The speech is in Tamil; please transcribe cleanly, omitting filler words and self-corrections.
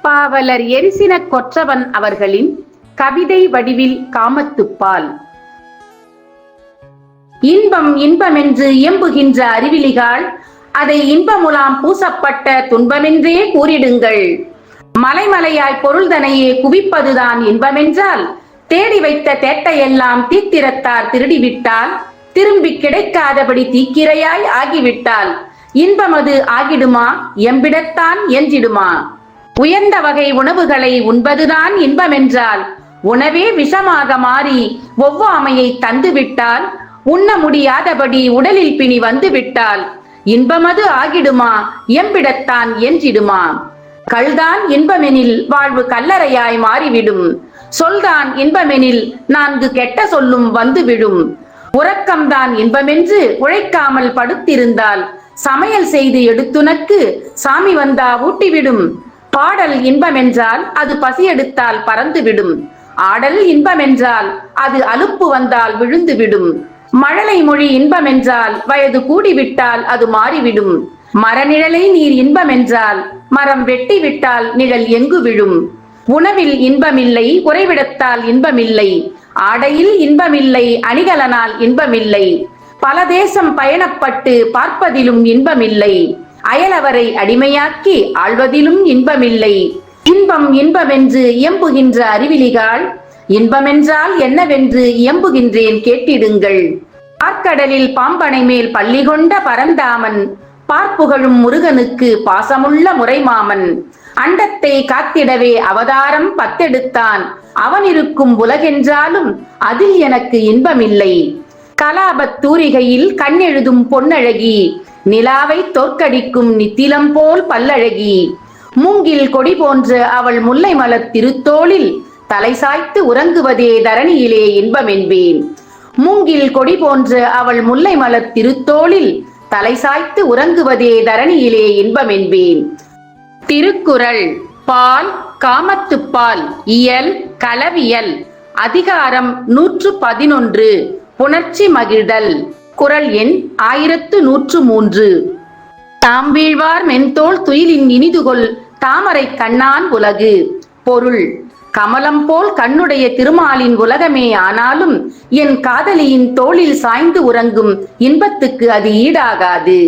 பாவலர் எரிசின கொற்றவன் அவர்களின் கவிதை வடிவில் காமத்துப்பால். இன்பம் இன்பமென்று இயம்புகின்ற அறிவிலிகாள், அதை இன்பமுலாம் பூசப்பட்ட துன்பமென்றே கூறிடுங்கள். மலைமலையாய் பொருள்தனையே குவிப்பதுதான் இன்பமென்றால், தேடி வைத்த தேட்டையெல்லாம் தீத்திரத்தார் திருடிவிட்டால், திரும்பி கிடைக்காதபடி தீக்கிரையாய் ஆகிவிட்டால், இன்பமது ஆகிடுமா எம்பிடத்தான் என்றிடுமா? உயர்ந்த வகை உணவுகளை உண்பதுதான் இன்பமென்றால், உணவே விஷமாக மாறி ஒவ்வாமையை தந்துவிட்டால், உண்ண முடியாதபடி உடலில் பிணி வந்துவிட்டால், இன்பமது ஆகிடுமா எம்பிடத்தான் என்றிடுமா? கள்தான் இன்பமெனில் வாழ்வு கல்லறையாய் மாறிவிடும். சொல்தான் இன்பமெனில் 4 கெட்ட சொல்லும் வந்துவிடும். உறக்கம்தான் இன்பமென்று உழைக்காமல் படுத்திருந்தால், சமையல் செய்து எடுத்துனக்கு சாமி வந்தா ஊட்டிவிடும். பாடல் இன்பமென்றால் அது பசி எடுத்தால் பறந்துவிடும். ஆடல் இன்பமென்றால் அது அலுப்பு வந்தால் விழுந்துவிடும். மழலை மொழி இன்பமென்றால் வயது கூடிவிட்டால் அது மாறிவிடும். மரநிழலை நீர் இன்பமென்றால் மரம் வெட்டிவிட்டால் நிழல் எங்கு விழும்? உணவில் இன்பமில்லை, உறைவிடத்தால் இன்பமில்லை. ஆடையில் இன்பமில்லை, அணிகலனால் இன்பமில்லை. பல தேசம் பயணப்பட்டு பார்ப்பதிலும் இன்பமில்லை. அயலவரை அடிமையாக்கி ஆள்வதிலும் இன்பமில்லை. இன்பம் இன்பமென்று இயம்புகின்ற அறிவிலிகாள், இன்பமென்றால் என்னவென்று இயம்புகின்றேன் கேட்டிடுங்கள். பார்க்கடலில் பாம்பனை மேல் பள்ளி கொண்ட பரந்தாமன், பார்ப்புகழும் முருகனுக்கு பாசமுள்ள முறைமாமன். அண்டத்தை காத்திடவே அவதாரம் 10 எடுத்தான். அவன் இருக்கும் உலகென்றாலும் அதில் எனக்கு இன்பமில்லை. கலாபத் தூரிகையில் கண்ணெழுதும் பொன்னழகி, நிலாவை தோற்கடிக்கும் நித்திலம் போல் பல்லழகி. மூங்கில் கொடி போன்ற அவள் முல்லை மலர் திருத்தோளில் தலை சாய்த்து உறங்குவதே தரணியிலே இன்பமென்பேன். மூங்கில் கொடி போன்ற அவள் முல்லை மலர் திருத்தோளில் தலை சாய்த்து உறங்குவதே தரணியிலே இன்பமென்பேன். திருக்குறள். பால் காமத்துப்பால். இயல் களவியல். அதிகாரம் 111. புணர்ச்சி மகிழ்தல். குறள் எண் 1103. தாம் வீழ்வார் மென்தோள் துயிலின் இனிதுகொள் தாமரை கண்ணான் உலகு. பொருள்: கமலம் போல் கண்ணுடைய திருமாலின் உலகமே ஆனாலும் என் காதலியின் தோளில் சாய்ந்து உறங்கும் இன்பத்துக்கு அது ஈடாகாது.